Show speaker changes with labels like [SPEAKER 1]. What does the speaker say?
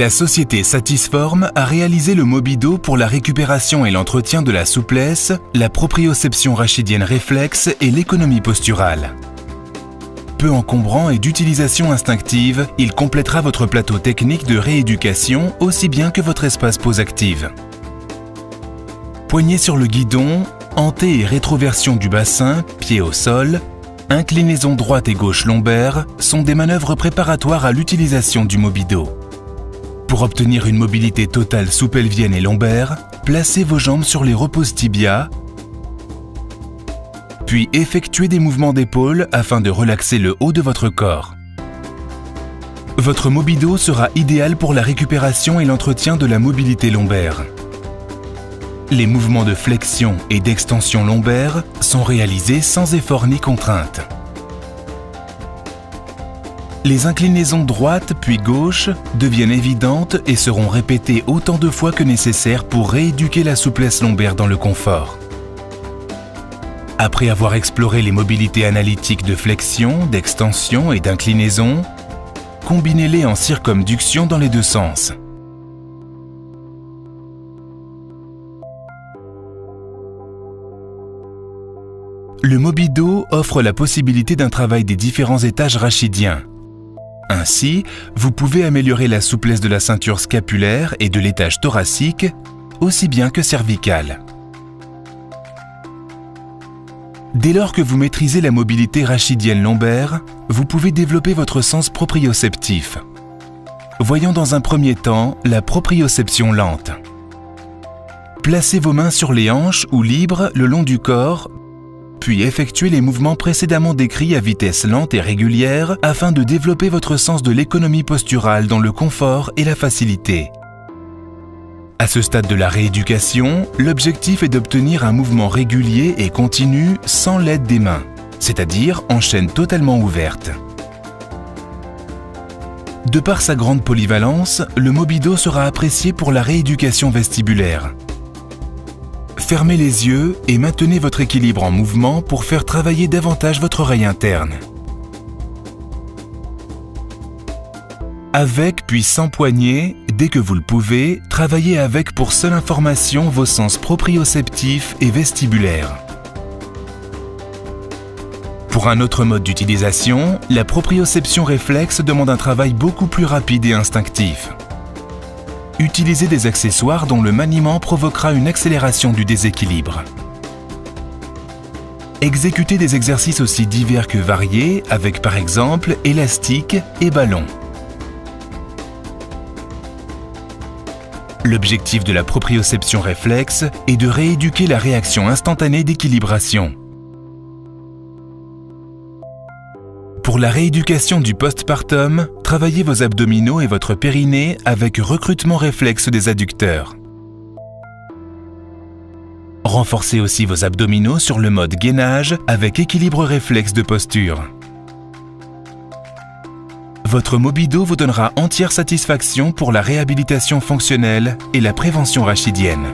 [SPEAKER 1] La société Satisform a réalisé le Mobido pour la récupération et l'entretien de la souplesse, la proprioception rachidienne réflexe et l'économie posturale. Peu encombrant et d'utilisation instinctive, il complétera votre plateau technique de rééducation aussi bien que votre espace pose active. Poignée sur le guidon, hanté et rétroversion du bassin, pied au sol, inclinaison droite et gauche lombaire sont des manœuvres préparatoires à l'utilisation du Mobido. Pour obtenir une mobilité totale sous-pelvienne et lombaire, placez vos jambes sur les repose-tibias, puis effectuez des mouvements d'épaule afin de relaxer le haut de votre corps. Votre Mobido sera idéal pour la récupération et l'entretien de la mobilité lombaire. Les mouvements de flexion et d'extension lombaire sont réalisés sans effort ni contrainte. Les inclinaisons droite puis gauche deviennent évidentes et seront répétées autant de fois que nécessaire pour rééduquer la souplesse lombaire dans le confort. Après avoir exploré les mobilités analytiques de flexion, d'extension et d'inclinaison, combinez-les en circumduction dans les deux sens. Le Mobido offre la possibilité d'un travail des différents étages rachidiens. Ainsi, vous pouvez améliorer la souplesse de la ceinture scapulaire et de l'étage thoracique, aussi bien que cervical. Dès lors que vous maîtrisez la mobilité rachidienne lombaire, vous pouvez développer votre sens proprioceptif. Voyons dans un premier temps la proprioception lente. Placez vos mains sur les hanches ou libres le long du corps, puis effectuez les mouvements précédemment décrits à vitesse lente et régulière afin de développer votre sens de l'économie posturale dans le confort et la facilité. À ce stade de la rééducation, l'objectif est d'obtenir un mouvement régulier et continu sans l'aide des mains, c'est-à-dire en chaîne totalement ouverte. De par sa grande polyvalence, le Mobido sera apprécié pour la rééducation vestibulaire. Fermez les yeux et maintenez votre équilibre en mouvement pour faire travailler davantage votre oreille interne. Avec puis sans poignée, dès que vous le pouvez, travaillez avec pour seule information vos sens proprioceptifs et vestibulaires. Pour un autre mode d'utilisation, la proprioception réflexe demande un travail beaucoup plus rapide et instinctif. Utilisez des accessoires dont le maniement provoquera une accélération du déséquilibre. Exécutez des exercices aussi divers que variés avec par exemple élastique et ballon. L'objectif de la proprioception réflexe est de rééduquer la réaction instantanée d'équilibration. Pour la rééducation du postpartum, travaillez vos abdominaux et votre périnée avec recrutement réflexe des adducteurs. Renforcez aussi vos abdominaux sur le mode gainage avec équilibre réflexe de posture. Votre Mobido vous donnera entière satisfaction pour la réhabilitation fonctionnelle et la prévention rachidienne.